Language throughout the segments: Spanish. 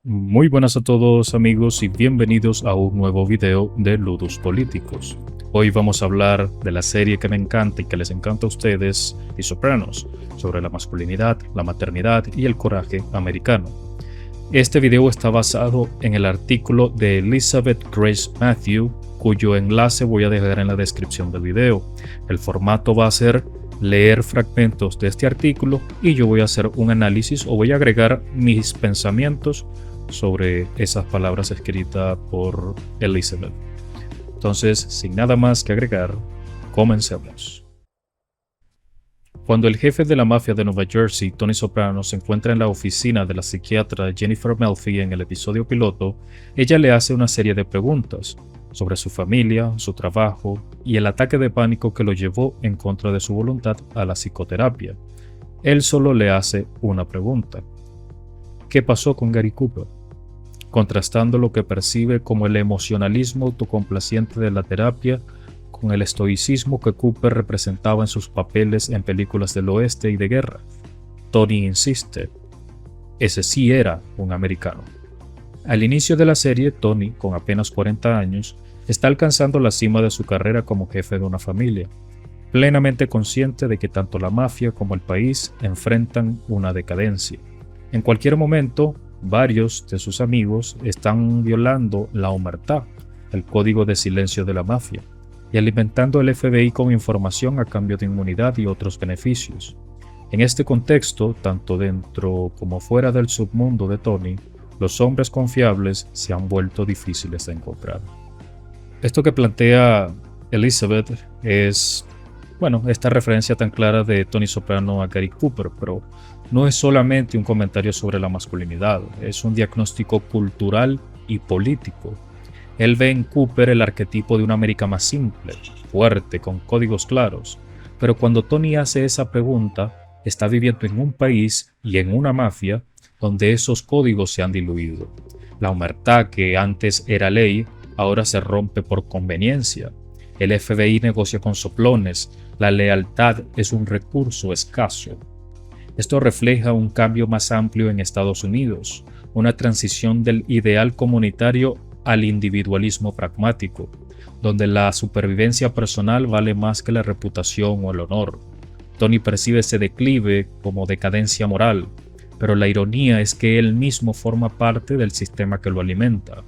Muy buenas a todos amigos y bienvenidos a un nuevo video de Ludus Políticos. Hoy vamos a hablar de la serie que me encanta y que les encanta a ustedes, The Sopranos, sobre la masculinidad, la maternidad y el coraje americano. Este video está basado en el artículo de Elizabeth Grace Matthew, cuyo enlace voy a dejar en la descripción del video. El formato va a ser leer fragmentos de este artículo y yo voy a hacer un análisis o voy a agregar mis pensamientos sobre esas palabras escritas por Elizabeth. Entonces, sin nada más que agregar, comencemos. Cuando el jefe de la mafia de Nueva Jersey, Tony Soprano, se encuentra en la oficina de la psiquiatra Jennifer Melfi en el episodio piloto, ella le hace una serie de preguntas sobre su familia, su trabajo y el ataque de pánico que lo llevó en contra de su voluntad a la psicoterapia. Él solo le hace una pregunta: ¿qué pasó con Gary Cooper? Contrastando lo que percibe como el emocionalismo autocomplaciente de la terapia con el estoicismo que Cooper representaba en sus papeles en películas del oeste y de guerra. Tony insiste: ese sí era un americano. Al inicio de la serie, Tony, con apenas 40 años, está alcanzando la cima de su carrera como jefe de una familia, plenamente consciente de que tanto la mafia como el país enfrentan una decadencia. En cualquier momento, varios de sus amigos están violando la omertá, el código de silencio de la mafia, y alimentando el FBI con información a cambio de inmunidad y otros beneficios. En este contexto, tanto dentro como fuera del submundo de Tony, los hombres confiables se han vuelto difíciles de encontrar. Esto que plantea Elizabeth es, esta referencia tan clara de Tony Soprano a Gary Cooper, pero no es solamente un comentario sobre la masculinidad, es un diagnóstico cultural y político. Él ve en Cooper el arquetipo de una América más simple, fuerte, con códigos claros, pero cuando Tony hace esa pregunta, está viviendo en un país y en una mafia donde esos códigos se han diluido. La omertá, que antes era ley, ahora se rompe por conveniencia. El FBI negocia con soplones, la lealtad es un recurso escaso. Esto refleja un cambio más amplio en Estados Unidos, una transición del ideal comunitario al individualismo pragmático, donde la supervivencia personal vale más que la reputación o el honor. Tony percibe ese declive como decadencia moral, pero la ironía es que él mismo forma parte del sistema que lo alimenta.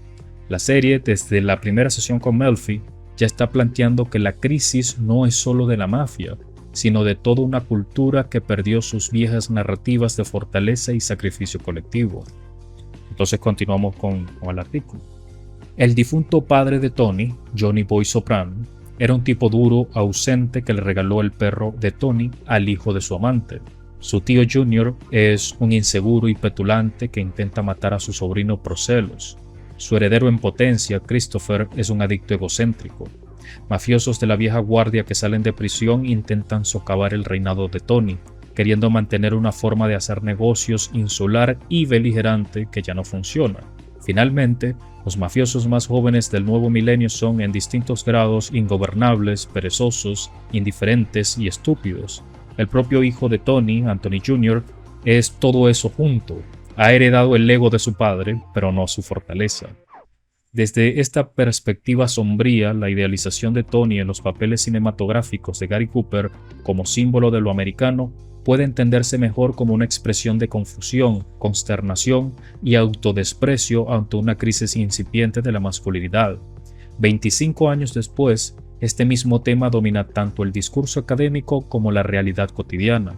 La serie, desde la primera sesión con Melfi, ya está planteando que la crisis no es solo de la mafia, sino de toda una cultura que perdió sus viejas narrativas de fortaleza y sacrificio colectivo. Entonces continuamos con el artículo. El difunto padre de Tony, Johnny Boy Soprano, era un tipo duro, ausente, que le regaló el perro de Tony al hijo de su amante. Su tío Junior es un inseguro y petulante que intenta matar a su sobrino por celos. Su heredero en potencia, Christopher, es un adicto egocéntrico. Mafiosos de la vieja guardia que salen de prisión intentan socavar el reinado de Tony, queriendo mantener una forma de hacer negocios insular y beligerante que ya no funciona. Finalmente, los mafiosos más jóvenes del nuevo milenio son en distintos grados ingobernables, perezosos, indiferentes y estúpidos. El propio hijo de Tony, Anthony Jr., es todo eso junto. Ha heredado el ego de su padre, pero no su fortaleza. Desde esta perspectiva sombría, la idealización de Tony en los papeles cinematográficos de Gary Cooper como símbolo de lo americano puede entenderse mejor como una expresión de confusión, consternación y autodesprecio ante una crisis incipiente de la masculinidad. 25 años después, este mismo tema domina tanto el discurso académico como la realidad cotidiana,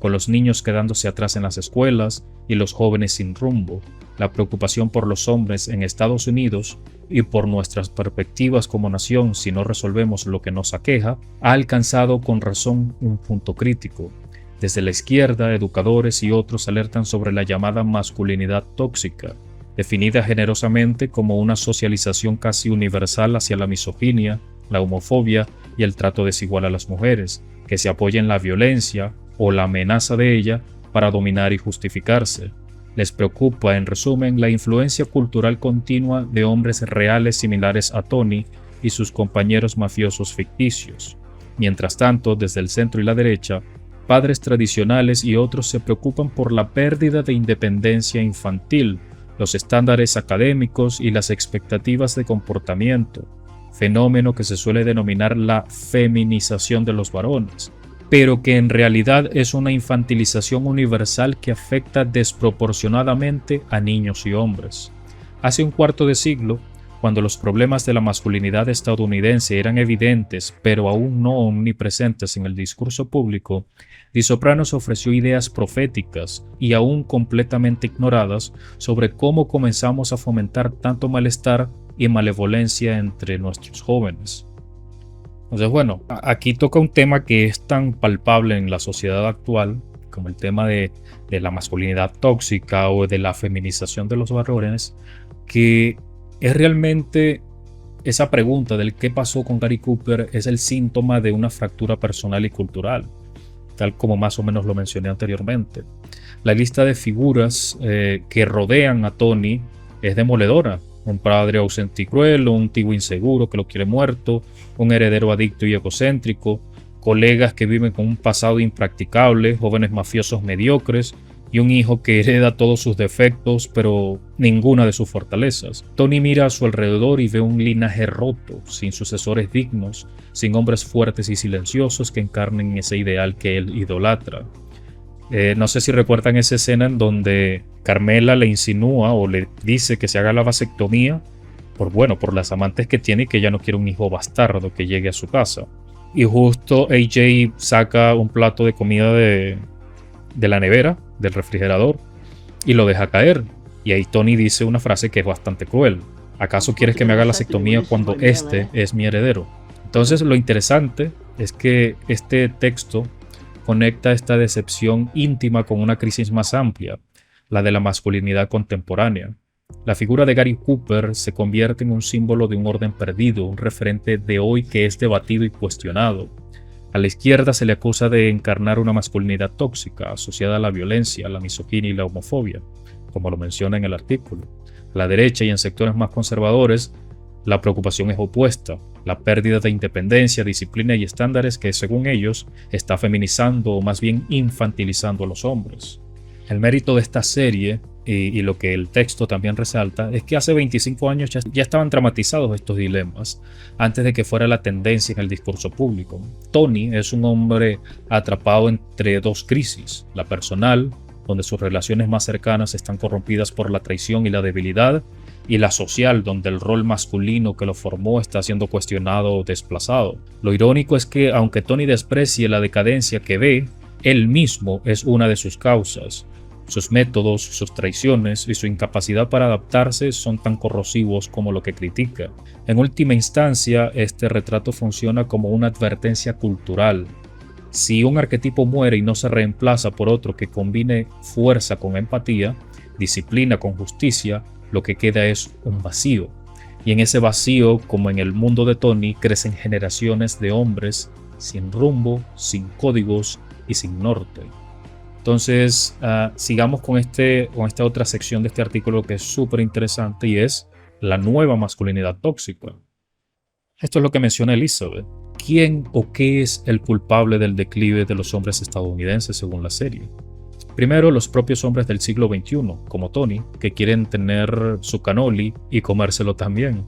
con los niños quedándose atrás en las escuelas y los jóvenes sin rumbo. La preocupación por los hombres en Estados Unidos y por nuestras perspectivas como nación si no resolvemos lo que nos aqueja, ha alcanzado con razón un punto crítico. Desde la izquierda, educadores y otros alertan sobre la llamada masculinidad tóxica, definida generosamente como una socialización casi universal hacia la misoginia, la homofobia y el trato desigual a las mujeres, que se apoya en la violencia o la amenaza de ella para dominar y justificarse. Les preocupa, en resumen, la influencia cultural continua de hombres reales similares a Tony y sus compañeros mafiosos ficticios. Mientras tanto, desde el centro y la derecha, padres tradicionales y otros se preocupan por la pérdida de independencia infantil, los estándares académicos y las expectativas de comportamiento, fenómeno que se suele denominar la feminización de los varones, pero que en realidad es una infantilización universal que afecta desproporcionadamente a niños y hombres. Hace un cuarto de siglo, cuando los problemas de la masculinidad estadounidense eran evidentes, pero aún no omnipresentes en el discurso público, Di Sopranos ofreció ideas proféticas y aún completamente ignoradas sobre cómo comenzamos a fomentar tanto malestar y malevolencia entre nuestros jóvenes. Entonces, bueno, aquí toca un tema que es tan palpable en la sociedad actual como el tema de la masculinidad tóxica o de la feminización de los varones, que es realmente esa pregunta del qué pasó con Gary Cooper es el síntoma de una fractura personal y cultural, tal como más o menos lo mencioné anteriormente. La lista de figuras que rodean a Tony es demoledora. Un padre ausente y cruel, un tío inseguro que lo quiere muerto, un heredero adicto y egocéntrico, colegas que viven con un pasado impracticable, jóvenes mafiosos mediocres y un hijo que hereda todos sus defectos pero ninguna de sus fortalezas. Tony mira a su alrededor y ve un linaje roto, sin sucesores dignos, sin hombres fuertes y silenciosos que encarnen ese ideal que él idolatra. No sé si recuerdan esa escena en donde Carmela le insinúa o le dice que se haga la vasectomía por las amantes que tiene y que ella no quiere un hijo bastardo que llegue a su casa. Y justo AJ saca un plato de comida de la nevera, del refrigerador, y lo deja caer. Y ahí Tony dice una frase que es bastante cruel. ¿Acaso quieres que me haga la vasectomía cuando este es mi heredero? Entonces lo interesante es que este texto conecta esta decepción íntima con una crisis más amplia, la de la masculinidad contemporánea. La figura de Gary Cooper se convierte en un símbolo de un orden perdido, un referente de hoy que es debatido y cuestionado. A la izquierda se le acusa de encarnar una masculinidad tóxica, asociada a la violencia, la misoginia y la homofobia, como lo menciona en el artículo. A la derecha y en sectores más conservadores, la preocupación es opuesta, la pérdida de independencia, disciplina y estándares que, según ellos, está feminizando o más bien infantilizando a los hombres. El mérito de esta serie, y lo que el texto también resalta, es que hace 25 años ya estaban dramatizados estos dilemas, antes de que fuera la tendencia en el discurso público. Tony es un hombre atrapado entre dos crisis, la personal, donde sus relaciones más cercanas están corrompidas por la traición y la debilidad, y la social, donde el rol masculino que lo formó está siendo cuestionado o desplazado. Lo irónico es que, aunque Tony desprecie la decadencia que ve, él mismo es una de sus causas. Sus métodos, sus traiciones y su incapacidad para adaptarse son tan corrosivos como lo que critica. En última instancia, este retrato funciona como una advertencia cultural. Si un arquetipo muere y no se reemplaza por otro que combine fuerza con empatía, disciplina con justicia, lo que queda es un vacío. Y en ese vacío, como en el mundo de Tony, crecen generaciones de hombres sin rumbo, sin códigos y sin norte. Entonces, sigamos con esta otra sección de este artículo que es súper interesante y es la nueva masculinidad tóxica. Esto es lo que menciona Elizabeth. ¿Quién o qué es el culpable del declive de los hombres estadounidenses según la serie? Primero, los propios hombres del siglo XXI, como Tony, que quieren tener su cannoli y comérselo también.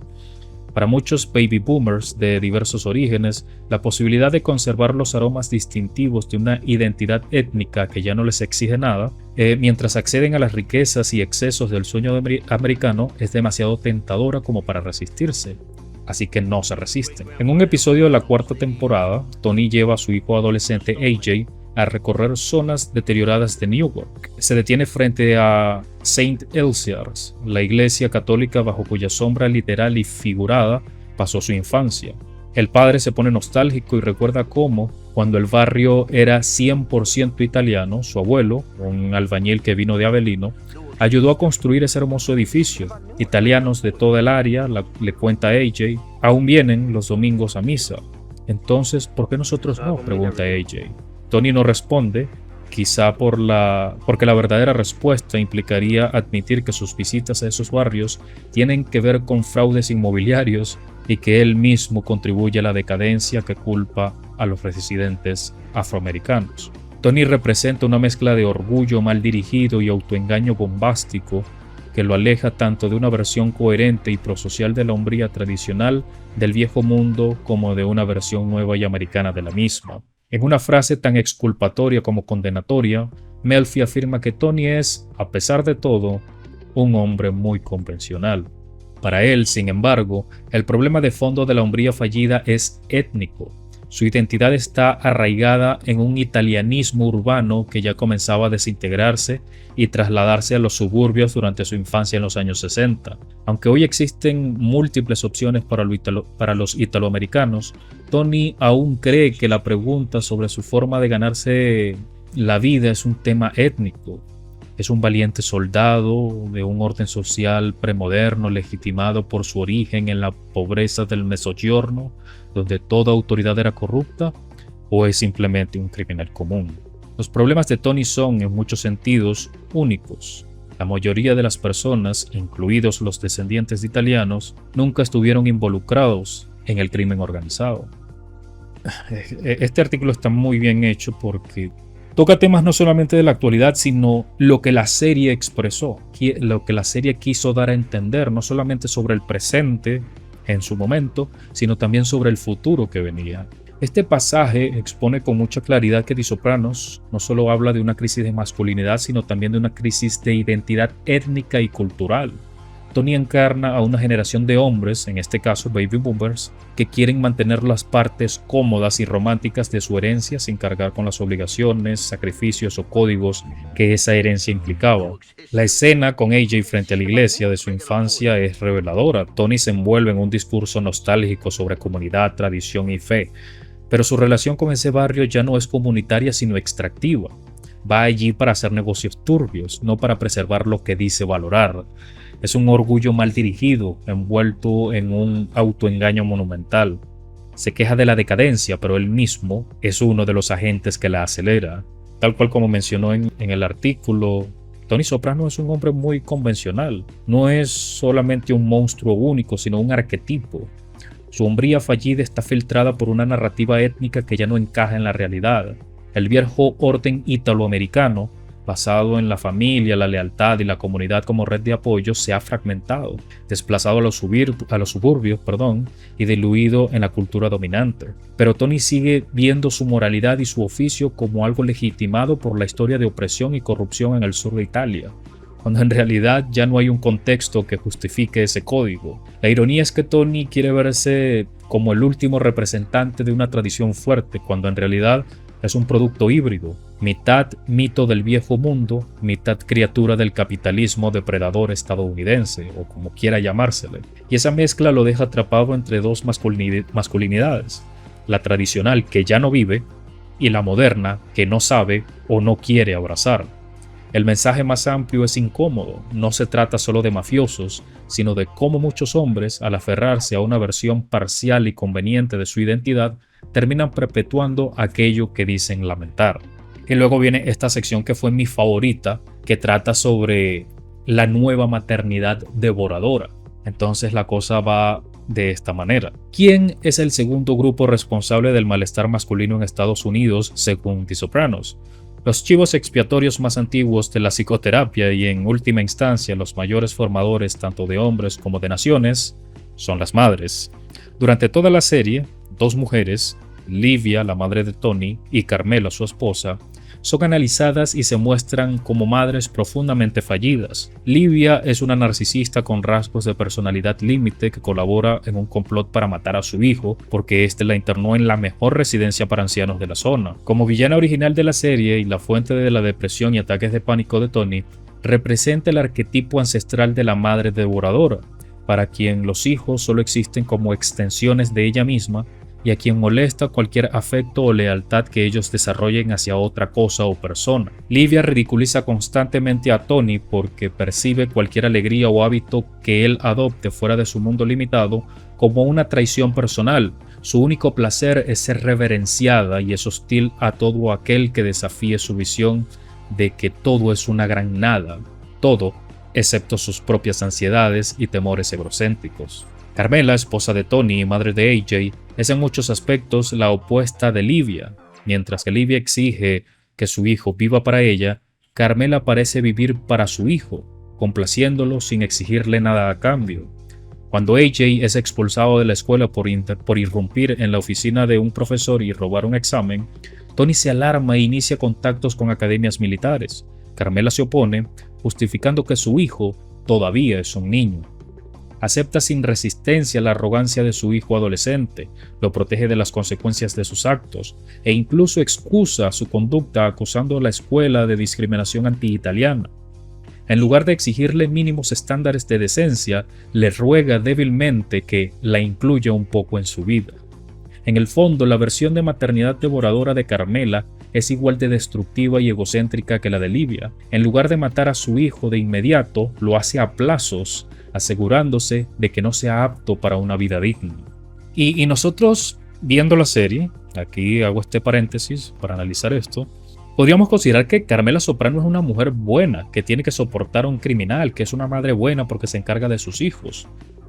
Para muchos baby boomers de diversos orígenes, la posibilidad de conservar los aromas distintivos de una identidad étnica que ya no les exige nada, mientras acceden a las riquezas y excesos del sueño americano, es demasiado tentadora como para resistirse. Así que no se resisten. En un episodio de la cuarta temporada, Tony lleva a su hijo adolescente AJ a recorrer zonas deterioradas de Newark. Se detiene frente a St. Elsiar's, la iglesia católica bajo cuya sombra literal y figurada pasó su infancia. El padre se pone nostálgico y recuerda cómo, cuando el barrio era 100% italiano, su abuelo, un albañil que vino de Avellino, ayudó a construir ese hermoso edificio. Italianos de toda el área, le cuenta AJ, aún vienen los domingos a misa. Entonces, ¿por qué nosotros no?, pregunta AJ. Tony no responde, quizá porque la verdadera respuesta implicaría admitir que sus visitas a esos barrios tienen que ver con fraudes inmobiliarios y que él mismo contribuye a la decadencia que culpa a los residentes afroamericanos. Tony representa una mezcla de orgullo mal dirigido y autoengaño bombástico que lo aleja tanto de una versión coherente y prosocial de la hombría tradicional del viejo mundo como de una versión nueva y americana de la misma. En una frase tan exculpatoria como condenatoria, Melfi afirma que Tony es, a pesar de todo, un hombre muy convencional. Para él, sin embargo, el problema de fondo de la hombría fallida es étnico. Su identidad está arraigada en un italianismo urbano que ya comenzaba a desintegrarse y trasladarse a los suburbios durante su infancia en los años 60. Aunque hoy existen múltiples opciones para los italoamericanos, Tony aún cree que la pregunta sobre su forma de ganarse la vida es un tema étnico. Es un valiente soldado de un orden social premoderno legitimado por su origen en la pobreza del Mezzogiorno, donde toda autoridad era corrupta, o es simplemente un criminal común. Los problemas de Tony son, en muchos sentidos, únicos. La mayoría de las personas, incluidos los descendientes de italianos, nunca estuvieron involucrados en el crimen organizado. Este artículo está muy bien hecho porque toca temas no solamente de la actualidad, sino lo que la serie expresó, lo que la serie quiso dar a entender, no solamente sobre el presente en su momento, sino también sobre el futuro que venía. Este pasaje expone con mucha claridad que The Sopranos no solo habla de una crisis de masculinidad, sino también de una crisis de identidad étnica y cultural. Tony encarna a una generación de hombres, en este caso baby boomers, que quieren mantener las partes cómodas y románticas de su herencia sin cargar con las obligaciones, sacrificios o códigos que esa herencia implicaba. La escena con AJ frente a la iglesia de su infancia es reveladora. Tony se envuelve en un discurso nostálgico sobre comunidad, tradición y fe, pero su relación con ese barrio ya no es comunitaria sino extractiva. Va allí para hacer negocios turbios, no para preservar lo que dice valorar. Es un orgullo mal dirigido, envuelto en un autoengaño monumental. Se queja de la decadencia, pero él mismo es uno de los agentes que la acelera. Tal cual como mencionó en el artículo, Tony Soprano es un hombre muy convencional. No es solamente un monstruo único, sino un arquetipo. Su hombría fallida está filtrada por una narrativa étnica que ya no encaja en la realidad. El viejo orden italoamericano, basado en la familia, la lealtad y la comunidad como red de apoyo, se ha fragmentado, desplazado a los suburbios, y diluido en la cultura dominante. Pero Tony sigue viendo su moralidad y su oficio como algo legitimado por la historia de opresión y corrupción en el sur de Italia, cuando en realidad ya no hay un contexto que justifique ese código. La ironía es que Tony quiere verse como el último representante de una tradición fuerte, cuando en realidad es un producto híbrido, mitad mito del viejo mundo, mitad criatura del capitalismo depredador estadounidense, o como quiera llamársele. Y esa mezcla lo deja atrapado entre dos masculinidades, la tradicional que ya no vive y la moderna que no sabe o no quiere abrazar. El mensaje más amplio es incómodo, no se trata solo de mafiosos, sino de cómo muchos hombres, al aferrarse a una versión parcial y conveniente de su identidad, terminan perpetuando aquello que dicen lamentar. Y luego viene esta sección que fue mi favorita, que trata sobre la nueva maternidad devoradora. Entonces la cosa va de esta manera. ¿Quién es el segundo grupo responsable del malestar masculino en Estados Unidos según The Sopranos? Los chivos expiatorios más antiguos de la psicoterapia y en última instancia los mayores formadores tanto de hombres como de naciones son las madres. Durante toda la serie, dos mujeres, Livia, la madre de Tony, y Carmela, su esposa, son analizadas y se muestran como madres profundamente fallidas. Livia es una narcisista con rasgos de personalidad límite que colabora en un complot para matar a su hijo porque éste la internó en la mejor residencia para ancianos de la zona. Como villana original de la serie y la fuente de la depresión y ataques de pánico de Tony, representa el arquetipo ancestral de la madre devoradora, para quien los hijos solo existen como extensiones de ella misma y a quien molesta cualquier afecto o lealtad que ellos desarrollen hacia otra cosa o persona. Livia ridiculiza constantemente a Tony porque percibe cualquier alegría o hábito que él adopte fuera de su mundo limitado como una traición personal. Su único placer es ser reverenciada y es hostil a todo aquel que desafíe su visión de que todo es una gran nada, todo excepto sus propias ansiedades y temores egocéntricos. Carmela, esposa de Tony y madre de AJ, es en muchos aspectos la opuesta de Livia. Mientras que Livia exige que su hijo viva para ella, Carmela parece vivir para su hijo, complaciéndolo sin exigirle nada a cambio. Cuando AJ es expulsado de la escuela por irrumpir en la oficina de un profesor y robar un examen, Tony se alarma e inicia contactos con academias militares. Carmela se opone, justificando que su hijo todavía es un niño. Acepta sin resistencia la arrogancia de su hijo adolescente, lo protege de las consecuencias de sus actos e incluso excusa su conducta acusando a la escuela de discriminación anti-italiana. En lugar de exigirle mínimos estándares de decencia, le ruega débilmente que la incluya un poco en su vida. En el fondo, la versión de maternidad devoradora de Carmela es igual de destructiva y egocéntrica que la de Livia. En lugar de matar a su hijo de inmediato, lo hace a plazos, asegurándose de que no sea apto para una vida digna. Y nosotros, viendo la serie, aquí hago este paréntesis para analizar esto, podríamos considerar que Carmela Soprano es una mujer buena, que tiene que soportar a un criminal, que es una madre buena porque se encarga de sus hijos.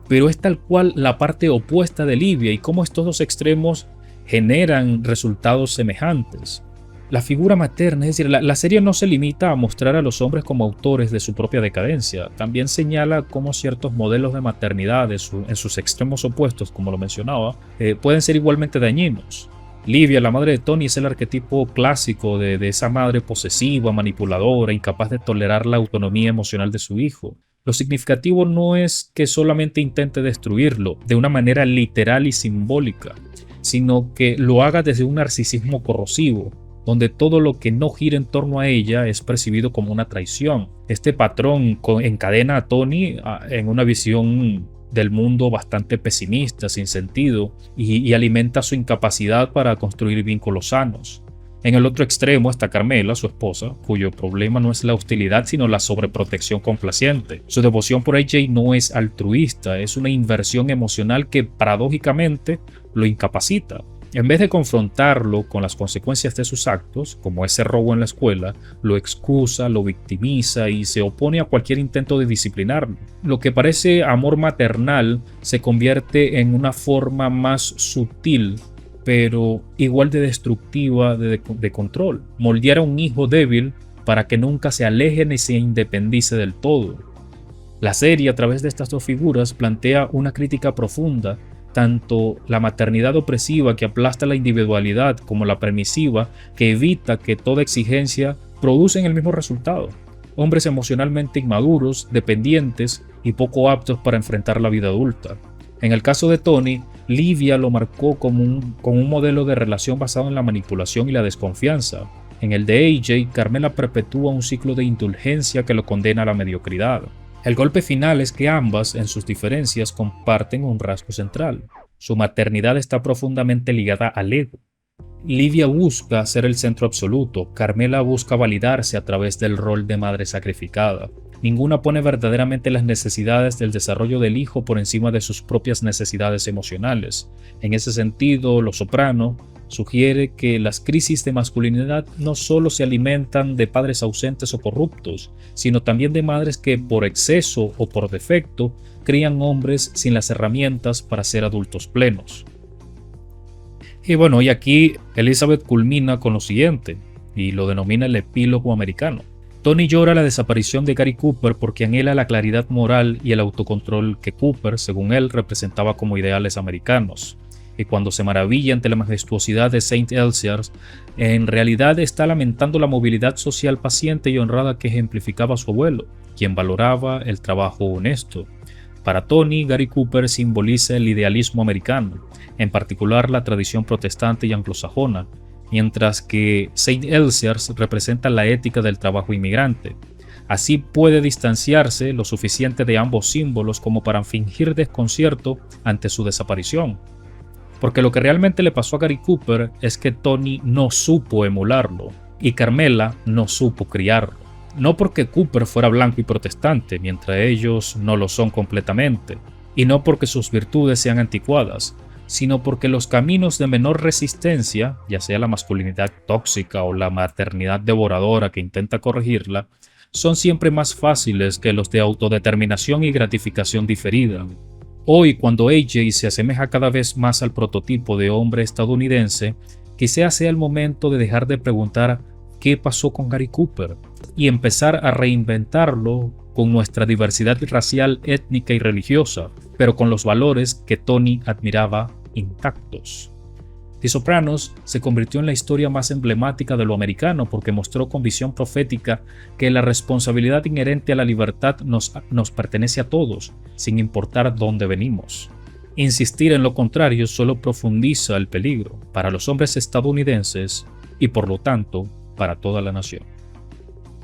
Pero es tal cual la parte opuesta de Livia y cómo estos dos extremos generan resultados semejantes. La figura materna, es decir, la serie no se limita a mostrar a los hombres como autores de su propia decadencia, también señala cómo ciertos modelos de maternidad en sus extremos opuestos, como lo mencionaba, pueden ser igualmente dañinos. Livia, la madre de Tony, es el arquetipo clásico de esa madre posesiva, manipuladora, incapaz de tolerar la autonomía emocional de su hijo. Lo significativo no es que solamente intente destruirlo de una manera literal y simbólica, sino que lo haga desde un narcisismo corrosivo, donde todo lo que no gira en torno a ella es percibido como una traición. Este patrón encadena a Tony en una visión del mundo bastante pesimista, sin sentido, y alimenta su incapacidad para construir vínculos sanos. En el otro extremo está Carmela, su esposa, cuyo problema no es la hostilidad sino la sobreprotección complaciente. Su devoción por AJ no es altruista, es una inversión emocional que paradójicamente lo incapacita. En vez de confrontarlo con las consecuencias de sus actos, como ese robo en la escuela, lo excusa, lo victimiza y se opone a cualquier intento de disciplinarlo. Lo que parece amor maternal se convierte en una forma más sutil, pero igual de destructiva de control. Moldear a un hijo débil para que nunca se aleje ni se independice del todo. La serie, a través de estas dos figuras, plantea una crítica profunda, tanto la maternidad opresiva que aplasta la individualidad como la permisiva que evita que toda exigencia produzca el mismo resultado. Hombres emocionalmente inmaduros, dependientes y poco aptos para enfrentar la vida adulta. En el caso de Tony, Livia lo marcó como un modelo de relación basado en la manipulación y la desconfianza. En el de AJ, Carmela perpetúa un ciclo de indulgencia que lo condena a la mediocridad. El golpe final es que ambas, en sus diferencias, comparten un rasgo central. Su maternidad está profundamente ligada al ego. Livia busca ser el centro absoluto, Carmela busca validarse a través del rol de madre sacrificada. Ninguna pone verdaderamente las necesidades del desarrollo del hijo por encima de sus propias necesidades emocionales. En ese sentido, Los Soprano sugiere que las crisis de masculinidad no solo se alimentan de padres ausentes o corruptos, sino también de madres que por exceso o por defecto crían hombres sin las herramientas para ser adultos plenos. Y bueno, y aquí Elizabeth culmina con lo siguiente, y lo denomina el epílogo americano. Tony llora la desaparición de Gary Cooper porque anhela la claridad moral y el autocontrol que Cooper, según él, representaba como ideales americanos. Y cuando se maravilla ante la majestuosidad de St. Elsiars, en realidad está lamentando la movilidad social paciente y honrada que ejemplificaba su abuelo, quien valoraba el trabajo honesto. Para Tony, Gary Cooper simboliza el idealismo americano, en particular la tradición protestante y anglosajona, mientras que St. Elsiars representa la ética del trabajo inmigrante. Así puede distanciarse lo suficiente de ambos símbolos como para fingir desconcierto ante su desaparición. Porque lo que realmente le pasó a Gary Cooper es que Tony no supo emularlo y Carmela no supo criarlo. No porque Cooper fuera blanco y protestante, mientras ellos no lo son completamente, y no porque sus virtudes sean anticuadas, sino porque los caminos de menor resistencia, ya sea la masculinidad tóxica o la maternidad devoradora que intenta corregirla, son siempre más fáciles que los de autodeterminación y gratificación diferida. Hoy, cuando AJ se asemeja cada vez más al prototipo de hombre estadounidense, quizá sea el momento de dejar de preguntar qué pasó con Gary Cooper y empezar a reinventarlo con nuestra diversidad racial, étnica y religiosa, pero con los valores que Tony admiraba intactos. The Sopranos se convirtió en la historia más emblemática de lo americano porque mostró con visión profética que la responsabilidad inherente a la libertad nos pertenece a todos, sin importar dónde venimos. Insistir en lo contrario solo profundiza el peligro para los hombres estadounidenses y por lo tanto para toda la nación.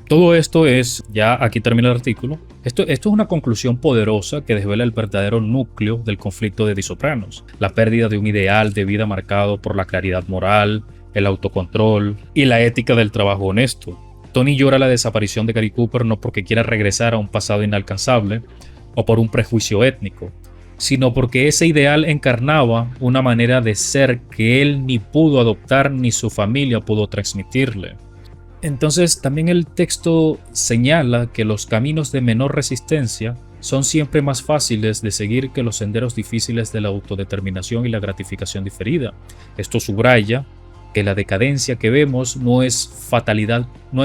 Todo esto es, ya aquí termina el artículo, esto es una conclusión poderosa que desvela el verdadero núcleo del conflicto de The Sopranos, la pérdida de un ideal de vida marcado por la claridad moral, el autocontrol y la ética del trabajo honesto. Tony llora la desaparición de Gary Cooper no porque quiera regresar a un pasado inalcanzable o por un prejuicio étnico, sino porque ese ideal encarnaba una manera de ser que él ni pudo adoptar ni su familia pudo transmitirle. Entonces también el texto señala que los caminos de menor resistencia son siempre más fáciles de seguir que los senderos difíciles de la autodeterminación y la gratificación diferida. Esto subraya que la decadencia que vemos no es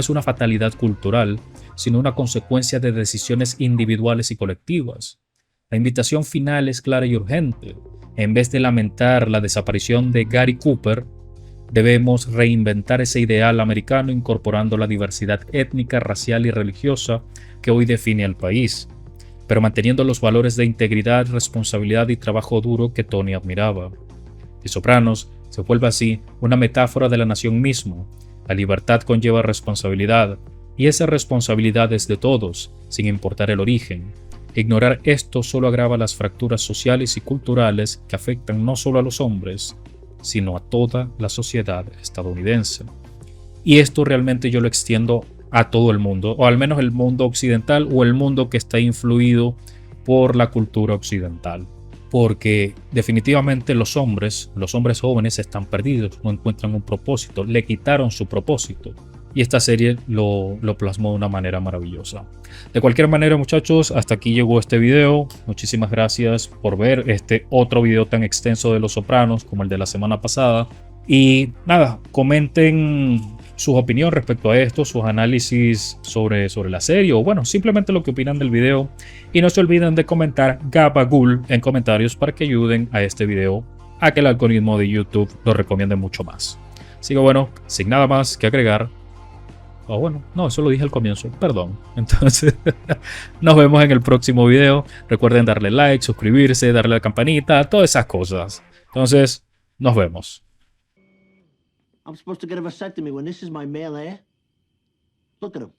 una fatalidad cultural, sino una consecuencia de decisiones individuales y colectivas. La invitación final es clara y urgente. En vez de lamentar la desaparición de Gary Cooper, debemos reinventar ese ideal americano incorporando la diversidad étnica, racial y religiosa que hoy define al país, pero manteniendo los valores de integridad, responsabilidad y trabajo duro que Tony admiraba. The Sopranos se vuelve así una metáfora de la nación misma. La libertad conlleva responsabilidad, y esa responsabilidad es de todos, sin importar el origen. Ignorar esto solo agrava las fracturas sociales y culturales que afectan no solo a los hombres, sino a toda la sociedad estadounidense. Y esto realmente yo lo extiendo a todo el mundo, o al menos el mundo occidental o el mundo que está influido por la cultura occidental. Porque definitivamente los hombres jóvenes están perdidos, no encuentran un propósito, le quitaron su propósito. Y esta serie lo plasmó de una manera maravillosa. De cualquier manera, muchachos, hasta aquí llegó este video. Muchísimas gracias por ver este otro video tan extenso de Los Sopranos como el de la semana pasada. Y nada, comenten sus opiniones respecto a esto, sus análisis sobre la serie o bueno, simplemente lo que opinan del video. Y no se olviden de comentar Gabagool en comentarios para que ayuden a este video a que el algoritmo de YouTube lo recomiende mucho más. Así que bueno, sin nada más que agregar. O bueno, no, eso lo dije al comienzo, perdón. Entonces, nos vemos en el próximo video. Recuerden darle like, suscribirse, darle a la campanita, todas esas cosas. Entonces, nos vemos. I'm supposed to get a vasectomy when this is my male heir? Look at him.